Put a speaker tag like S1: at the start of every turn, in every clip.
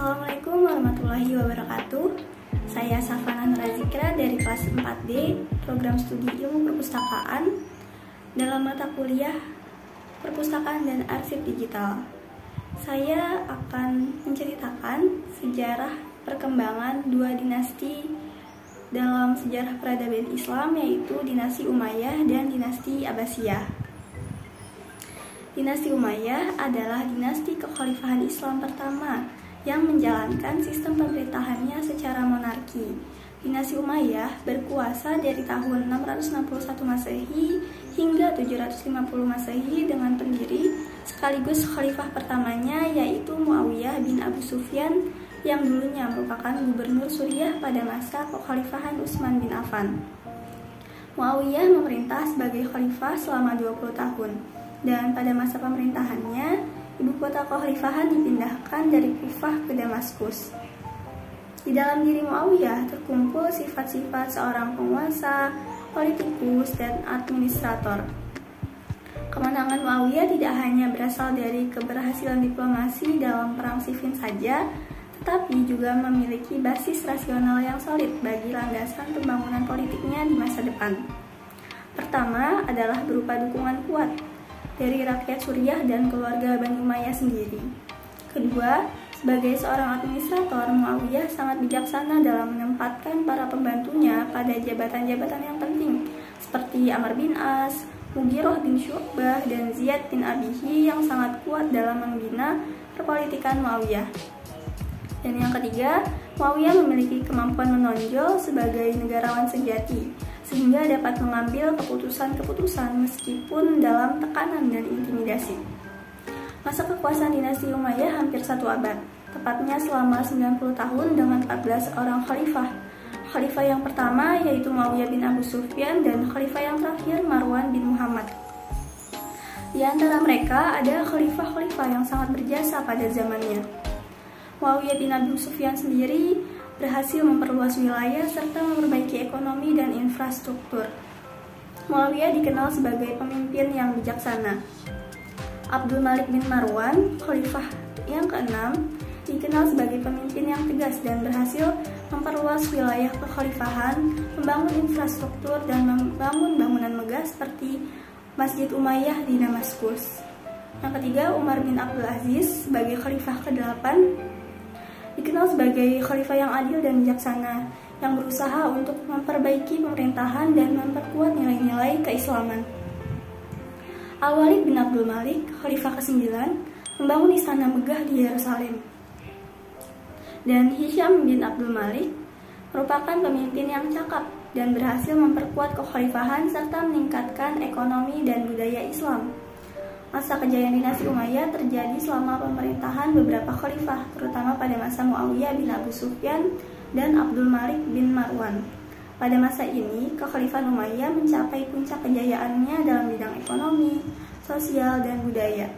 S1: Assalamualaikum warahmatullahi wabarakatuh. Saya Safana Nurazikra dari kelas 4D, program studi ilmu perpustakaan dalam mata kuliah perpustakaan dan arsip digital. Saya akan menceritakan sejarah perkembangan dua dinasti dalam sejarah peradaban Islam, yaitu dinasti Umayyah dan dinasti Abbasiyah. Dinasti Umayyah adalah dinasti kekhalifahan Islam pertama yang menjalankan sistem pemerintahannya secara monarki. Dinasti Umayyah berkuasa dari tahun 661 Masehi hingga 750 Masehi dengan pendiri sekaligus khalifah pertamanya yaitu Muawiyah bin Abu Sufyan yang dulunya merupakan gubernur Suriah pada masa kekhalifahan Utsman bin Affan. Muawiyah memerintah sebagai khalifah selama 20 tahun. Dan pada masa pemerintahannya, ibu kota kekhalifahan dipindahkan dari Kufah ke Damaskus. Di dalam diri Muawiyah terkumpul sifat-sifat seorang penguasa, politikus, dan administrator. Kemenangan Muawiyah tidak hanya berasal dari keberhasilan diplomasi dalam perang Siffin saja, tetapi juga memiliki basis rasional yang solid bagi landasan pembangunan politiknya di masa depan. Pertama adalah berupa dukungan kuat dari rakyat Suriah dan keluarga Bani Umayyah sendiri. Kedua, sebagai seorang administrator, Muawiyah sangat bijaksana dalam menempatkan para pembantunya pada jabatan-jabatan yang penting, seperti Amr bin As, Mughirah bin Syu'bah, dan Ziyad bin Abihi yang sangat kuat dalam membina perpolitikan Muawiyah. Dan yang ketiga, Muawiyah memiliki kemampuan menonjol sebagai negarawan sejati, sehingga dapat mengambil keputusan-keputusan meskipun dalam tekanan dan intimidasi. Masa kekuasaan dinasti Umayyah hampir 1 abad, tepatnya selama 90 tahun dengan 14 orang khalifah. Khalifah yang pertama yaitu Muawiyah bin Abu Sufyan dan khalifah yang terakhir Marwan bin Muhammad. Di antara mereka ada khalifah-khalifah yang sangat berjasa pada zamannya. Muawiyah bin Abu Sufyan sendiri berhasil memperluas wilayah serta memperbaiki ekonomi dan infrastruktur. Muawiyah dikenal sebagai pemimpin yang bijaksana. Abdul Malik bin Marwan, khalifah yang ke-6, dikenal sebagai pemimpin yang tegas dan berhasil memperluas wilayah kekhalifahan, membangun infrastruktur, dan membangun bangunan megah seperti Masjid Umayyah di Damaskus. Yang ketiga, Umar bin Abdul Aziz sebagai khalifah ke-8, dikenal sebagai khalifah yang adil dan bijaksana, yang berusaha untuk memperbaiki pemerintahan dan memperkuat nilai-nilai keislaman. Al-Walid bin Abdul Malik, khalifah ke-9, membangun istana megah di Yerusalem. Dan Hisham bin Abdul Malik merupakan pemimpin yang cakap dan berhasil memperkuat kekhalifahan serta meningkatkan ekonomi dan budaya Islam. Masa kejayaan dinasti Umayyah terjadi selama pemerintahan beberapa khalifah, terutama pada masa Muawiyah bin Abu Sufyan dan Abdul Malik bin Marwan. Pada masa ini, kekhalifahan Umayyah mencapai puncak kejayaannya dalam bidang ekonomi, sosial, dan budaya.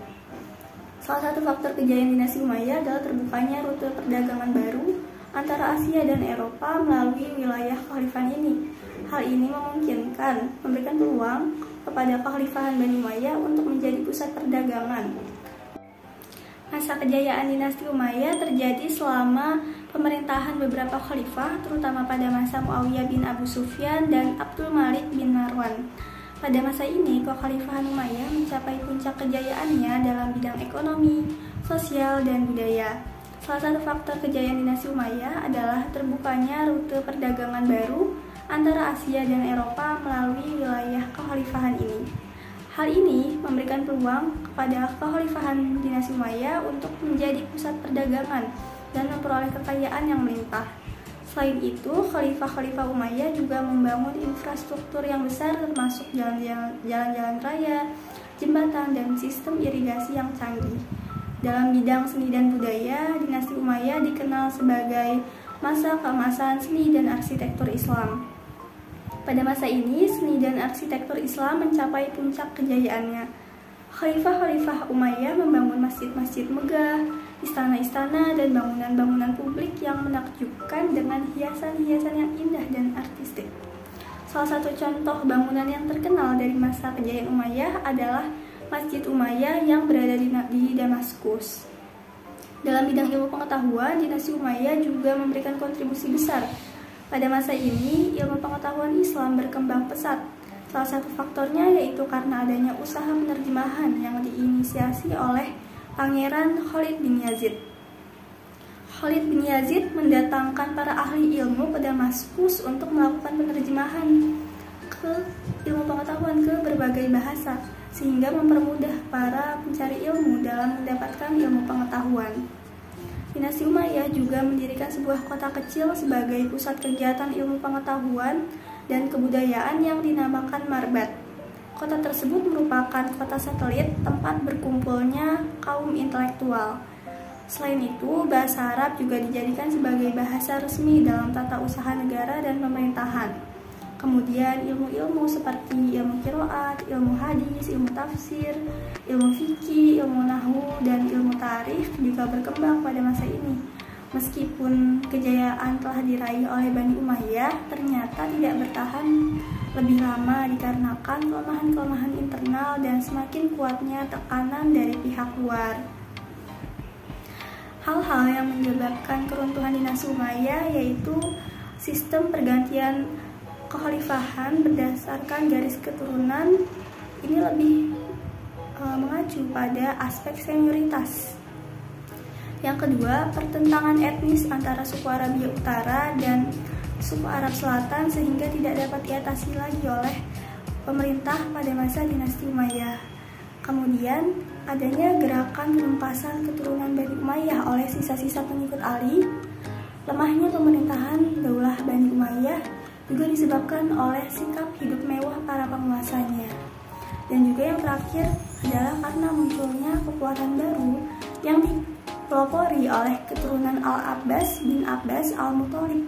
S1: Salah satu faktor kejayaan dinasti Umayyah adalah terbukanya rute perdagangan baru antara Asia dan Eropa melalui wilayah kekhalifahan ini. Hal ini memberikan peluang kepada kekhalifahan Bani Umayyah untuk menjadi pusat perdagangan. Masa kejayaan dinasti Umayyah terjadi selama pemerintahan beberapa khalifah, terutama pada masa Muawiyah bin Abu Sufyan dan Abdul Malik bin Marwan. Pada masa ini, kekhalifahan Umayyah mencapai puncak kejayaannya dalam bidang ekonomi, sosial, dan budaya. Salah satu faktor kejayaan dinasti Umayyah adalah terbukanya rute perdagangan baru antara Asia dan Eropa melalui wilayah kekhalifahan ini. Hal ini memberikan peluang kepada kekhalifahan dinasti Umayyah untuk menjadi pusat perdagangan dan memperoleh kekayaan yang melimpah. Selain itu, khalifah-khalifah Umayyah juga membangun infrastruktur yang besar termasuk jalan-jalan raya, jembatan, dan sistem irigasi yang canggih. Dalam bidang seni dan budaya, dinasti Umayyah dikenal sebagai masa keemasan seni dan arsitektur Islam. Pada masa ini, seni dan arsitektur Islam mencapai puncak kejayaannya. Khalifah-khalifah Umayyah membangun masjid-masjid megah, istana-istana, dan bangunan-bangunan publik yang menakjubkan dengan hiasan-hiasan yang indah dan artistik. Salah satu contoh bangunan yang terkenal dari masa kejayaan Umayyah adalah Masjid Umayyah yang berada di Damaskus. Dalam bidang ilmu pengetahuan, dinasti Umayyah juga memberikan kontribusi besar. Pada masa ini, ilmu pengetahuan Islam berkembang pesat. Salah satu faktornya yaitu karena adanya usaha penerjemahan yang diinisiasi oleh Pangeran Khalid bin Yazid. Khalid bin Yazid mendatangkan para ahli ilmu ke Damaskus untuk melakukan penerjemahan ke ilmu pengetahuan ke berbagai bahasa, sehingga mempermudah para pencari ilmu dalam mendapatkan ilmu pengetahuan. Dinasti Umayyah juga mendirikan sebuah kota kecil sebagai pusat kegiatan ilmu pengetahuan dan kebudayaan yang dinamakan Marbat. Kota tersebut merupakan kota satelit tempat berkumpulnya kaum intelektual. Selain itu, bahasa Arab juga dijadikan sebagai bahasa resmi dalam tata usaha negara dan pemerintahan. Kemudian ilmu-ilmu seperti ilmu qiraat, ilmu hadis, ilmu tafsir, ilmu fikih, ilmu nahwu, dan ilmu tarikh juga berkembang pada masa ini. Meskipun kejayaan telah diraih oleh Bani Umayyah, ternyata tidak bertahan lebih lama dikarenakan kelemahan-kelemahan internal dan semakin kuatnya tekanan dari pihak luar. Hal-hal yang menyebabkan keruntuhan dinasti Umayyah yaitu sistem pergantian kekhalifahan berdasarkan garis keturunan. Ini lebih mengacu pada aspek senioritas. Yang kedua, pertentangan etnis antara suku Arabia Utara dan suku Arab Selatan sehingga tidak dapat diatasi lagi oleh pemerintah pada masa dinasti Umayyah. Kemudian, adanya gerakan penumpasan keturunan Bani Umayyah oleh sisa-sisa pengikut Ali. Lemahnya pemerintahan Daulah Bani Umayyah juga disebabkan oleh sikap hidup mewah para penguasanya. Dan juga yang terakhir adalah karena munculnya kekuatan baru yang dipelopori oleh keturunan Al-Abbas bin Abbas Al-Muthalib.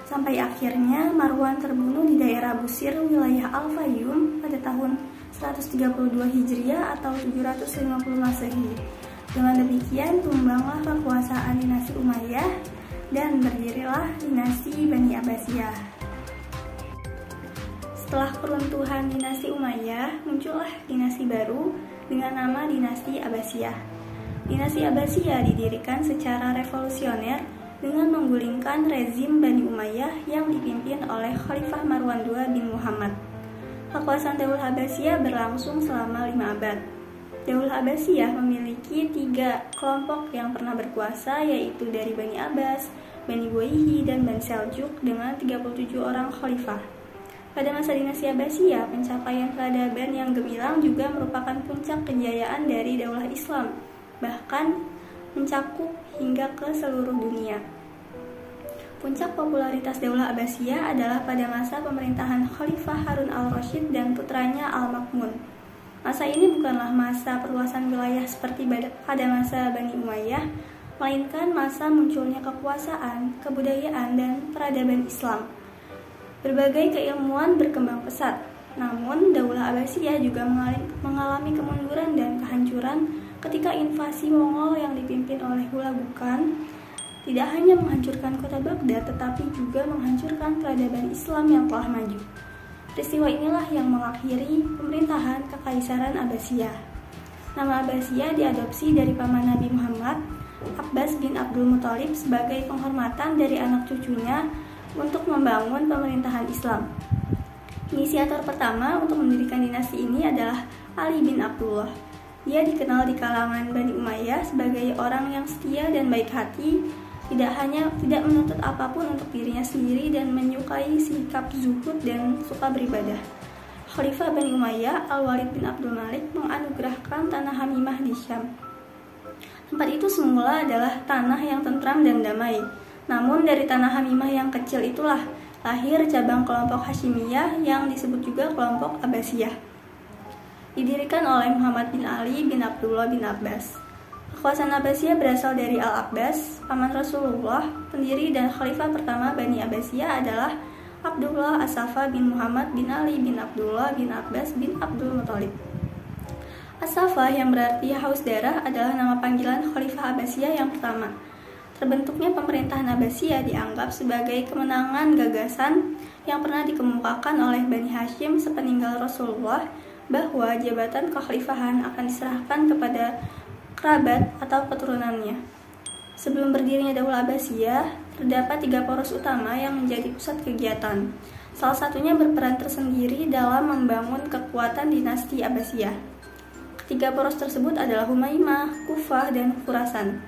S1: Sampai akhirnya Marwan terbunuh di daerah Busir, wilayah Al-Fayyum pada tahun 132 Hijriah atau 750 Masehi. Dengan demikian tumbanglah kekuasaan dinasti Umayyah dan berdirilah dinasti Bani Abbasiyah. Setelah keruntuhan dinasti Umayyah, muncullah dinasti baru dengan nama dinasti Abbasiyah. Dinasti Abbasiyah didirikan secara revolusioner dengan menggulingkan rezim Bani Umayyah yang dipimpin oleh Khalifah Marwan II bin Muhammad. Kekuasaan Daulah Abbasiyah berlangsung selama 5 abad. Daulah Abbasiyah memiliki 3 kelompok yang pernah berkuasa, yaitu dari Bani Abbas, Bani Buwayhi, dan Bani Seljuk dengan 37 orang khalifah. Pada masa dinasti Abbasiyah, pencapaian peradaban yang gemilang juga merupakan puncak kejayaan dari Daulah Islam, bahkan mencakup hingga ke seluruh dunia. Puncak popularitas Daulah Abbasiyah adalah pada masa pemerintahan Khalifah Harun al-Rasyid dan putranya Al-Ma'mun. Masa ini bukanlah masa perluasan wilayah seperti pada masa Bani Umayyah, melainkan masa munculnya kekuasaan, kebudayaan, dan peradaban Islam. Berbagai keilmuan berkembang pesat, namun Daulah Abbasiyah juga mengalami kemunduran dan kehancuran ketika invasi Mongol yang dipimpin oleh Hulagu Khan tidak hanya menghancurkan kota Baghdad, tetapi juga menghancurkan peradaban Islam yang telah maju. Peristiwa inilah yang mengakhiri pemerintahan Kekaisaran Abbasiyah. Nama Abbasiyah diadopsi dari paman Nabi Muhammad, Abbas bin Abdul Muthalib, sebagai penghormatan dari anak cucunya untuk membangun pemerintahan Islam. Inisiator pertama untuk mendirikan dinasti ini adalah Ali bin Abdullah. Dia dikenal di kalangan Bani Umayyah sebagai orang yang setia dan baik hati, tidak menuntut apapun untuk dirinya sendiri dan menyukai sikap zuhud dan suka beribadah. Khalifah Bani Umayyah Al-Walid bin Abdul Malik menganugerahkan tanah Hamimah di Syam. Tempat itu semula adalah tanah yang tentram dan damai. Namun dari tanah Hamimah yang kecil itulah lahir cabang kelompok Hashimiyah yang disebut juga kelompok Abbasiyah. Didirikan oleh Muhammad bin Ali bin Abdullah bin Abbas. Kekuasaan Abbasiyah berasal dari Al-Abbas, paman Rasulullah. Pendiri dan khalifah pertama Bani Abbasiyah adalah Abdullah As-Safa bin Muhammad bin Ali bin Abdullah bin Abbas bin Abdul Muthalib. As-Safa yang berarti haus darah adalah nama panggilan khalifah Abbasiyah yang pertama. Terbentuknya pemerintahan Abbasiyah dianggap sebagai kemenangan gagasan yang pernah dikemukakan oleh Bani Hashim sepeninggal Rasulullah, bahwa jabatan kekhalifahan akan diserahkan kepada kerabat atau keturunannya. Sebelum berdirinya Daulah Abbasiyah, terdapat 3 poros utama yang menjadi pusat kegiatan. Salah satunya berperan tersendiri dalam membangun kekuatan dinasti Abbasiyah. Ketiga poros tersebut adalah Humaimah, Kufah, dan Khurasan.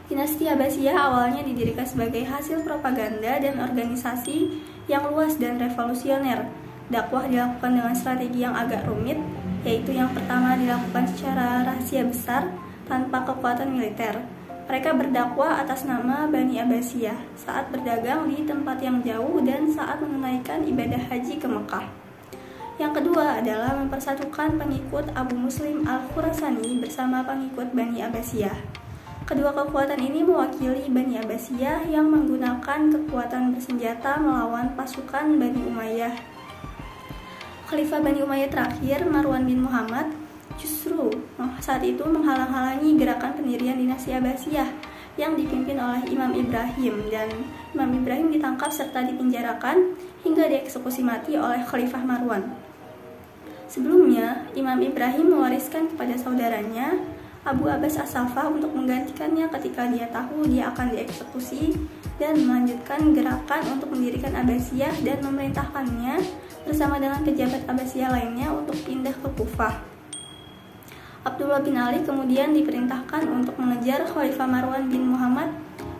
S1: Dinasti Abbasiyah awalnya didirikan sebagai hasil propaganda dan organisasi yang luas dan revolusioner. Dakwah dilakukan dengan strategi yang agak rumit, yaitu yang pertama dilakukan secara rahasia besar tanpa kekuatan militer. Mereka berdakwah atas nama Bani Abbasiyah saat berdagang di tempat yang jauh dan saat menunaikan ibadah haji ke Mekah. Yang kedua adalah mempersatukan pengikut Abu Muslim Al-Khurasani bersama pengikut Bani Abbasiyah. Kedua kekuatan ini mewakili Bani Abbasiyah yang menggunakan kekuatan bersenjata melawan pasukan Bani Umayyah. Khalifah Bani Umayyah terakhir, Marwan bin Muhammad, justru saat itu menghalang-halangi gerakan pendirian dinasti Abbasiyah yang dipimpin oleh Imam Ibrahim, dan Imam Ibrahim ditangkap serta dipenjarakan hingga dieksekusi mati oleh Khalifah Marwan. Sebelumnya, Imam Ibrahim mewariskan kepada saudaranya Abu Abbas As-Saffah untuk menggantikannya ketika dia tahu dia akan dieksekusi, dan melanjutkan gerakan untuk mendirikan Abbasiyah dan memerintahkannya bersama dengan pejabat Abbasiyah lainnya untuk pindah ke Kufah. Abdullah bin Ali kemudian diperintahkan untuk mengejar Khalifah Marwan bin Muhammad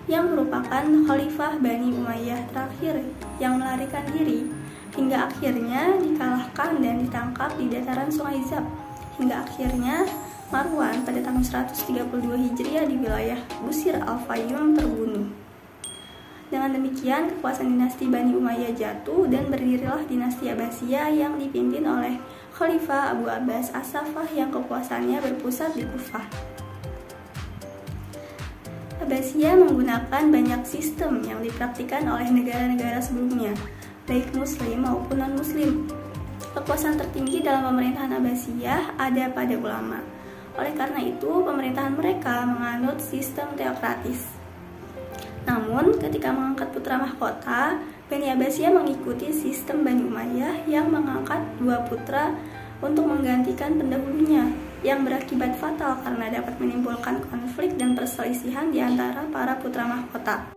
S1: yang merupakan Khalifah Bani Umayyah terakhir yang melarikan diri, hingga akhirnya dikalahkan dan ditangkap di dataran Sungai Zab. Hingga akhirnya Marwan pada tahun 132 Hijriah di wilayah Busir Al-Fayyum terbunuh. Dengan demikian, kekuasaan dinasti Bani Umayyah jatuh dan berdirilah dinasti Abbasiyah yang dipimpin oleh Khalifah Abu Abbas As-Saffah yang kekuasaannya berpusat di Kufah. Abbasiyah menggunakan banyak sistem yang dipraktikkan oleh negara-negara sebelumnya, baik muslim maupun non-muslim. Kekuasaan tertinggi dalam pemerintahan Abbasiyah ada pada ulama. Oleh karena itu, pemerintahan mereka menganut sistem teokratis. Namun, ketika mengangkat putra mahkota, Bani Abbasiyah mengikuti sistem Bani Umayyah yang mengangkat 2 putra untuk menggantikan pendahulunya, yang berakibat fatal karena dapat menimbulkan konflik dan perselisihan di antara para putra mahkota.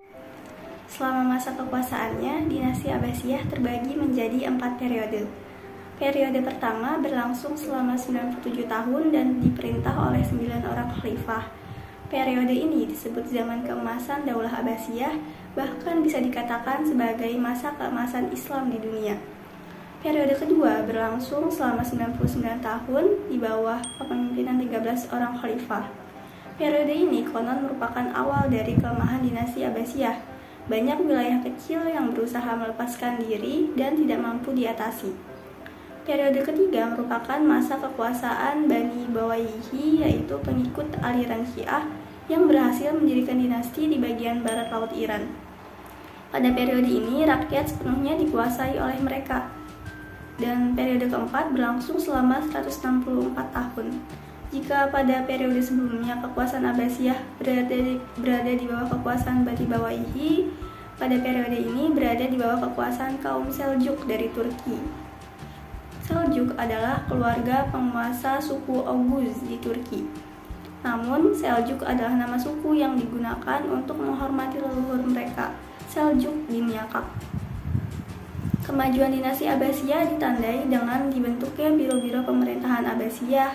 S1: Selama masa kekuasaannya, dinasti Abbasiyah terbagi menjadi 4 periode. Periode pertama berlangsung selama 97 tahun dan diperintah oleh 9 orang khalifah. Periode ini disebut zaman keemasan Daulah Abbasiyah, bahkan bisa dikatakan sebagai masa keemasan Islam di dunia. Periode kedua berlangsung selama 99 tahun di bawah kepemimpinan 13 orang khalifah. Periode ini konon merupakan awal dari kelemahan dinasti Abbasiyah. Banyak wilayah kecil yang berusaha melepaskan diri dan tidak mampu diatasi. Periode ketiga merupakan masa kekuasaan Bani Bawaihi, yaitu pengikut aliran Syiah yang berhasil mendirikan dinasti di bagian barat laut Iran. Pada periode ini, rakyat sepenuhnya dikuasai oleh mereka. Dan periode keempat berlangsung selama 164 tahun. Jika pada periode sebelumnya kekuasaan Abbasiyah berada di bawah kekuasaan Bani Bawaihi, pada periode ini berada di bawah kekuasaan kaum Seljuk dari Turki. Seljuk adalah keluarga penguasa suku Oghuz di Turki. Namun, Seljuk adalah nama suku yang digunakan untuk menghormati leluhur mereka, Seljuk bin Yakab. Kemajuan dinasti Abbasiyah ditandai dengan dibentuknya biro-biro pemerintahan Abbasiyah,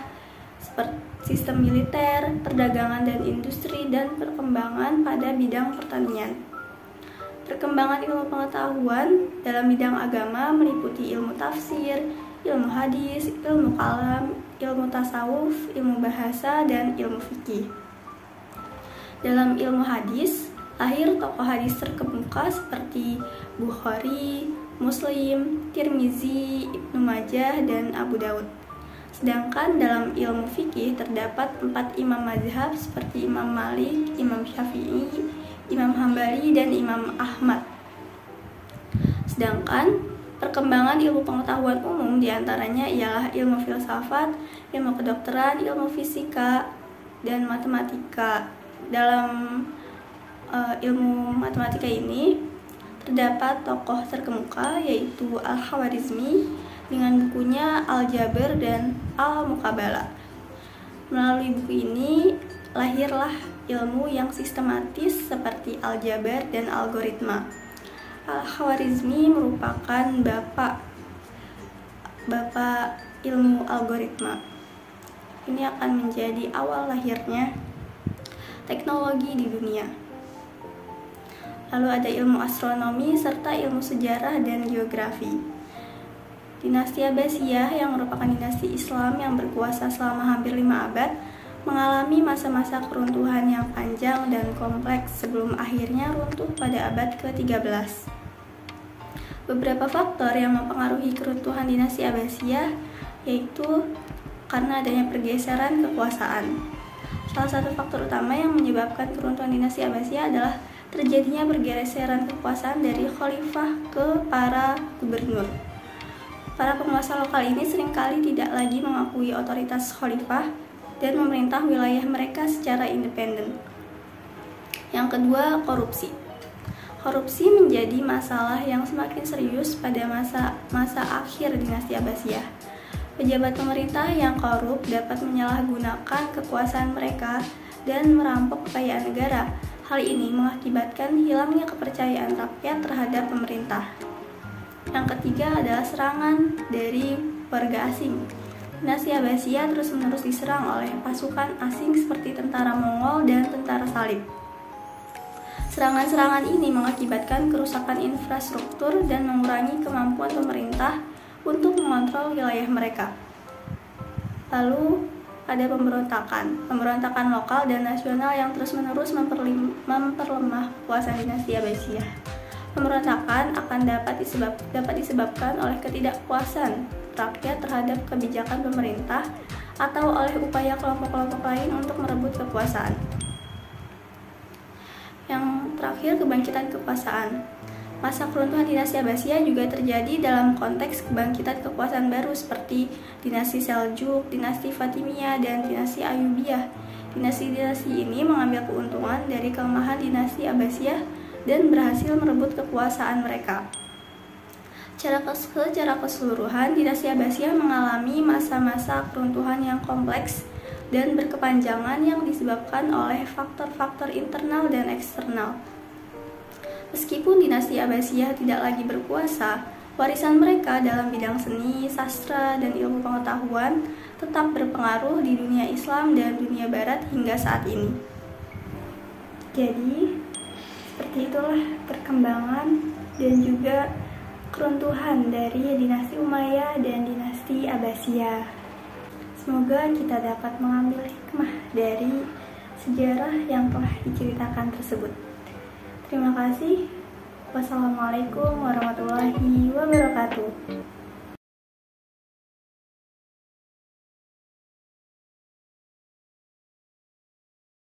S1: seperti sistem militer, perdagangan dan industri, dan perkembangan pada bidang pertanian. Perkembangan ilmu pengetahuan dalam bidang agama meliputi ilmu tafsir, ilmu hadis, ilmu kalam, ilmu tasawuf, ilmu bahasa, dan ilmu fikih. Dalam ilmu hadis, lahir tokoh hadis terkemuka seperti Bukhari, Muslim, Tirmizi, Ibnu Majah, dan Abu Daud. Sedangkan dalam ilmu fikih terdapat 4 imam mazhab seperti Imam Malik, Imam Syafi'i, Imam Hambali, dan Imam Ahmad. Sedangkan perkembangan ilmu pengetahuan umum diantaranya ialah ilmu filsafat, ilmu kedokteran, ilmu fisika, dan matematika. Dalam ilmu matematika ini terdapat tokoh terkemuka yaitu Al-Khwarizmi dengan bukunya Al-Jabr dan Al-Muqabalah. Melalui buku ini, lahirlah ilmu yang sistematis seperti aljabar dan algoritma. Al-Khwarizmi merupakan bapak ilmu algoritma. Ini akan menjadi awal lahirnya teknologi di dunia. Lalu ada ilmu astronomi serta ilmu sejarah dan geografi. Dinasti Abbasiyah yang merupakan dinasti Islam yang berkuasa selama hampir 5 abad mengalami masa-masa keruntuhan yang panjang dan kompleks sebelum akhirnya runtuh pada abad ke-13. Beberapa faktor yang mempengaruhi keruntuhan dinasti Abbasiyah yaitu karena adanya pergeseran kekuasaan. Salah satu faktor utama yang menyebabkan keruntuhan dinasti Abbasiyah adalah terjadinya pergeseran kekuasaan dari khalifah ke para gubernur. Para penguasa lokal ini seringkali tidak lagi mengakui otoritas khalifah dan memerintah wilayah mereka secara independen. Yang kedua, korupsi. Korupsi menjadi masalah yang semakin serius pada masa akhir dinasti Abbasiyah. Pejabat pemerintah yang korup dapat menyalahgunakan kekuasaan mereka dan merampok kekayaan negara. Hal ini mengakibatkan hilangnya kepercayaan rakyat terhadap pemerintah. Yang ketiga adalah serangan dari warga asing. Dinasti Abbasiyah terus-menerus diserang oleh pasukan asing seperti tentara Mongol dan tentara Salib. Serangan-serangan ini mengakibatkan kerusakan infrastruktur dan mengurangi kemampuan pemerintah untuk mengontrol wilayah mereka. Lalu ada pemberontakan lokal dan nasional yang terus-menerus memperlemah kekuasaan dinasti Abbasiyah. Pemberontakan akan dapat disebabkan oleh ketidakpuasan rakyat terhadap kebijakan pemerintah atau oleh upaya kelompok-kelompok lain untuk merebut kekuasaan. Yang terakhir, kebangkitan kekuasaan. Masa keruntuhan dinasti Abbasiyah juga terjadi dalam konteks kebangkitan kekuasaan baru seperti dinasti Seljuk, dinasti Fatimiyah, dan dinasti Ayyubiyah. Dinasti-dinasti ini mengambil keuntungan dari kelemahan dinasti Abbasiyah dan berhasil merebut kekuasaan mereka. Secara keseluruhan, dinasti Abbasiyah mengalami masa-masa keruntuhan yang kompleks dan berkepanjangan yang disebabkan oleh faktor-faktor internal dan eksternal. Meskipun dinasti Abbasiyah tidak lagi berkuasa, warisan mereka dalam bidang seni, sastra, dan ilmu pengetahuan tetap berpengaruh di dunia Islam dan dunia Barat hingga saat ini. Jadi, seperti itulah perkembangan dan juga keruntuhan dari dinasti Umayyah dan dinasti Abbasiyah. Semoga kita dapat mengambil hikmah dari sejarah yang telah diceritakan tersebut. Terima kasih. Wassalamualaikum warahmatullahi wabarakatuh.